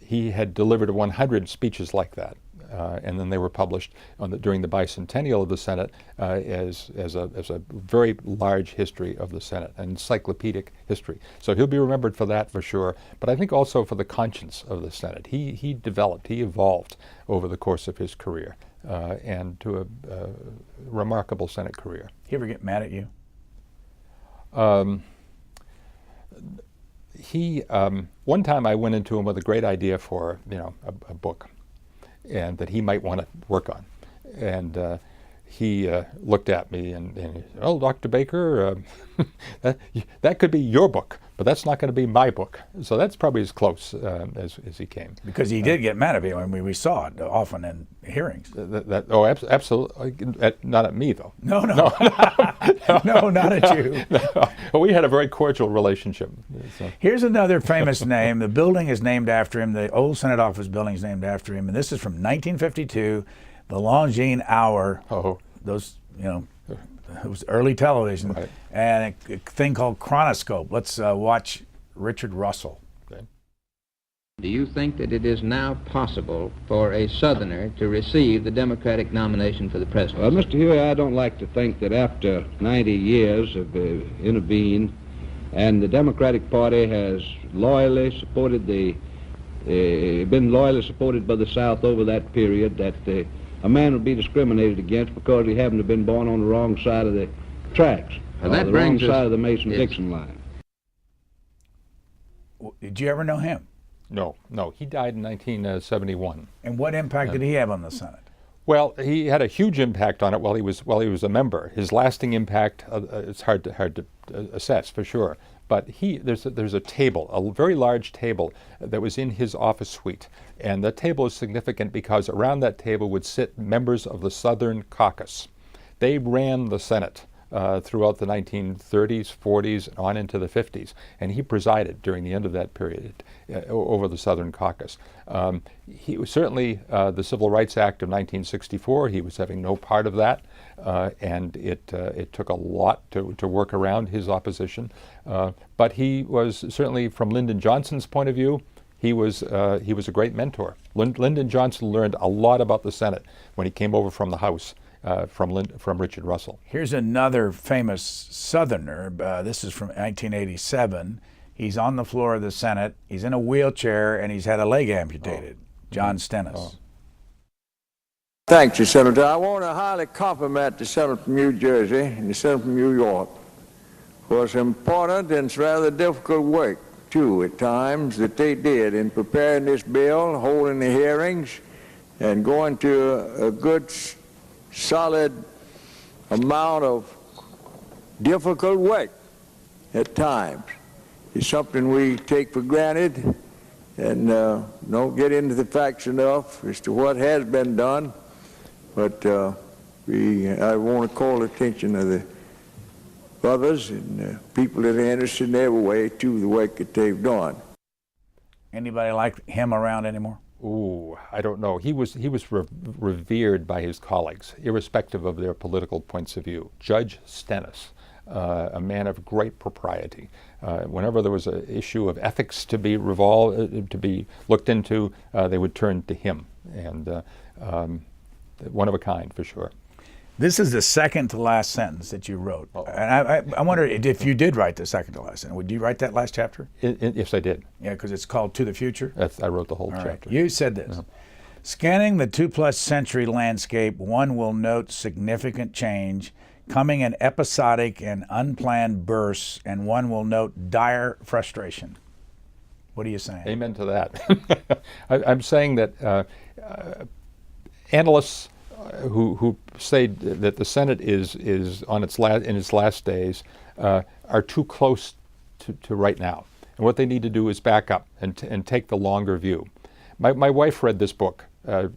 he had delivered 100 speeches like that. And then they were published during the bicentennial of the Senate as a very large history of the Senate, an encyclopedic history. So he'll be remembered for that for sure, but I think also for the conscience of the Senate. He evolved over the course of his career and to a remarkable Senate career. He ever get mad at you? One time I went into him with a great idea for a book, and that he might want to work on. And he looked at me and he said, "Oh, Dr. Baker, that could be your book, but that's not going to be my book." So that's probably as close as he came. Because he did get mad at me. I mean, we saw it often in hearings. Absolutely. Not at me, though. No, not at you. No. We had a very cordial relationship. So. Here's another famous name. The building is named after him. The old Senate office building is named after him. And this is from 1952, the Longines Hour. Oh. Those, it was early television. Right. And a thing called Chronoscope. Let's watch Richard Russell. Okay. Do you think that it is now possible for a Southerner to receive the Democratic nomination for the presidency? Well, Mr. Huey, I don't like to think that after 90 years have intervened and the Democratic Party has loyally supported been loyally supported by the South over that period, that a man would be discriminated against because he happened to have been born on the wrong side of the tracks, well, that the brings wrong us, side of the Mason-Dixon line. Did you ever know him? No. He died in 1971. And what impact did he have on the Senate? Well, he had a huge impact on it while he was a member. His lasting impact, it's hard to assess for sure. But there's a table, a very large table that was in his office suite, and the table is significant because around that table would sit members of the Southern Caucus. They ran the Senate throughout the 1930s, 40s, and on into the 50s, and he presided during the end of that period over the Southern Caucus. He was certainly the Civil Rights Act of 1964. He was having no part of that, and it took a lot to work around his opposition. But he was certainly, from Lyndon Johnson's point of view, he was a great mentor. Lyndon Johnson learned a lot about the Senate when he came over from the House. From Richard Russell. Here's another famous Southerner. This is from 1987. He's on the floor of the Senate. He's in a wheelchair, and he's had a leg amputated. John Stennis. Thank you, Senator. I want to highly compliment the Senator from New Jersey and the Senator from New York for some important and rather difficult work, too, at times, that they did in preparing this bill, holding the hearings, and going to a good solid amount of difficult work at times. It's something we take for granted and don't get into the facts enough as to what has been done. But I want to call attention to the others and people that are interested in every way to the work that they've done. Anybody like him around anymore? Ooh, I don't know. He was revered by his colleagues, irrespective of their political points of view. Judge Stennis, a man of great propriety. Whenever there was an issue of ethics to be looked into, they would turn to him, and one of a kind for sure. This is the second to last sentence that you wrote. And I wonder if you did write the second to last sentence. Would you write that last chapter? Yes, I did. Yeah, because it's called To the Future? I wrote the whole chapter. Right. You said this. Scanning the 2+ century landscape, one will note significant change, coming in episodic and unplanned bursts, and one will note dire frustration. What are you saying? Amen to that. I'm saying that analysts who say that the Senate is in its last days are too close to right now, and what they need to do is back up and take the longer view. My wife read this book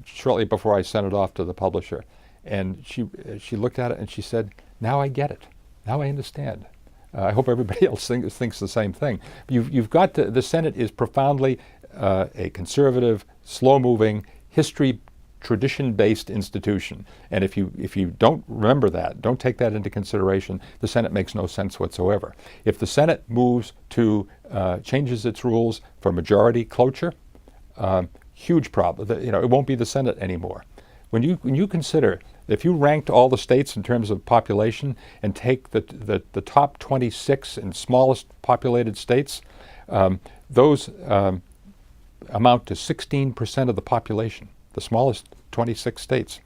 shortly before I sent it off to the publisher, and she looked at it and she said, "Now I get it. Now I understand." I hope everybody else thinks the same thing. You've got the Senate is profoundly a conservative, slow-moving, tradition-based institution, and if you don't remember that, don't take that into consideration, the Senate makes no sense whatsoever. If the Senate moves to changes its rules for majority cloture, huge problem. It won't be the Senate anymore. When you consider, if you ranked all the states in terms of population and take the top 26 and smallest populated states, those amount to 16% of the population. The smallest 26 states,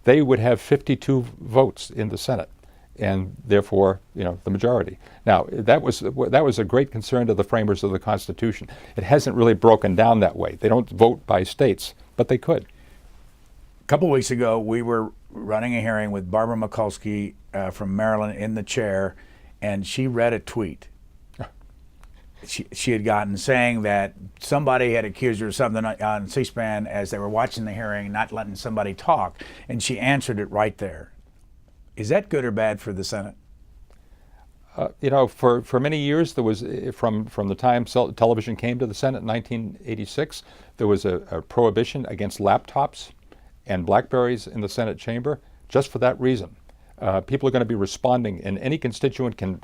they would have 52 votes in the Senate, and therefore, the majority. Now, that was a great concern to the framers of the Constitution. It hasn't really broken down that way. They don't vote by states, but they could. A couple weeks ago, we were running a hearing with Barbara Mikulski from Maryland in the chair, and she read a tweet she had gotten saying that somebody had accused her of something on C-SPAN as they were watching the hearing, not letting somebody talk, and she answered it right there. Is that good or bad for the Senate? For many years, there was, from the time television came to the Senate in 1986, there was a prohibition against laptops and Blackberries in the Senate chamber, just for that reason. People are going to be responding, and any constituent can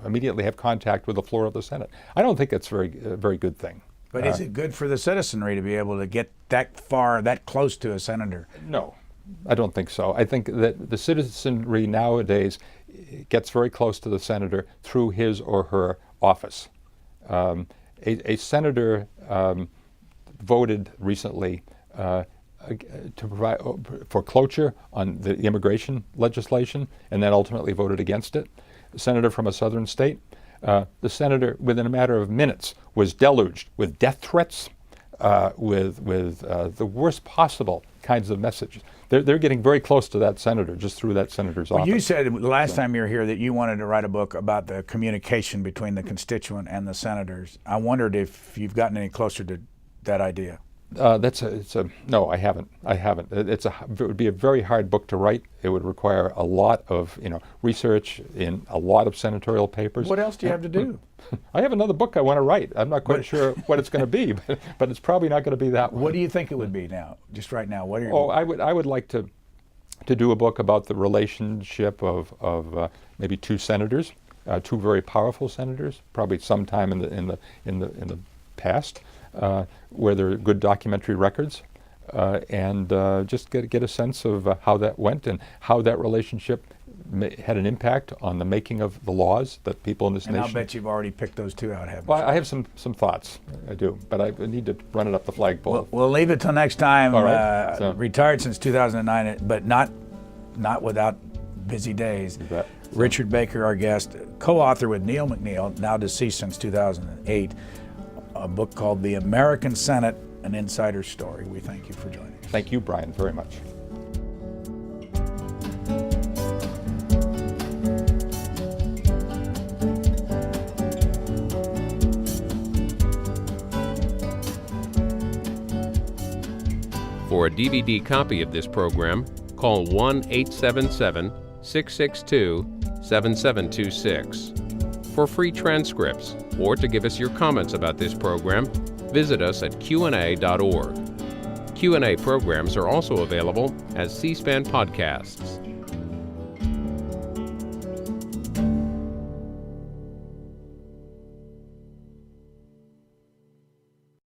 immediately have contact with the floor of the Senate. I don't think that's a very good thing. But is it good for the citizenry to be able to get that far, that close to a senator? No, I don't think so. I think that the citizenry nowadays gets very close to the senator through his or her office. A senator voted recently to provide for cloture on the immigration legislation, and then ultimately voted against it. A senator from a southern state. The senator, within a matter of minutes, was deluged with death threats, with the worst possible kinds of messages. They're getting very close to that senator just through that senator's office. You said the last time you were here that you wanted to write a book about the communication between the constituent and the senators. I wondered if you've gotten any closer to that idea. No, I haven't. It would be a very hard book to write. It would require a lot of research in a lot of senatorial papers. What else do you have to do? I have another book I want to write. I'm not quite sure what it's going to be, but it's probably not going to be that one. What do you think it would be now? Just right now, what are your? I would like to do a book about the relationship of maybe two senators, two very powerful senators, probably sometime in the past. Where there are good documentary records, and just get a sense of how that went and how that relationship had an impact on the making of the laws that people in this nation. And I'll bet you've already picked those two out, haven't you? Well, I have some thoughts, I do, but I need to run it up the flagpole. We'll leave it till next time. All right. Retired since 2009, but not without busy days. Richard Baker, our guest, co-author with Neil MacNeill, now deceased since 2008. A book called The American Senate, An Insider's Story. We thank you for joining us. Thank you, Brian, very much. For a DVD copy of this program, call 1-877-662-7600. 7726. For free transcripts or to give us your comments about this program, visit us at Q&A.org. Q&A programs are also available as C-SPAN podcasts.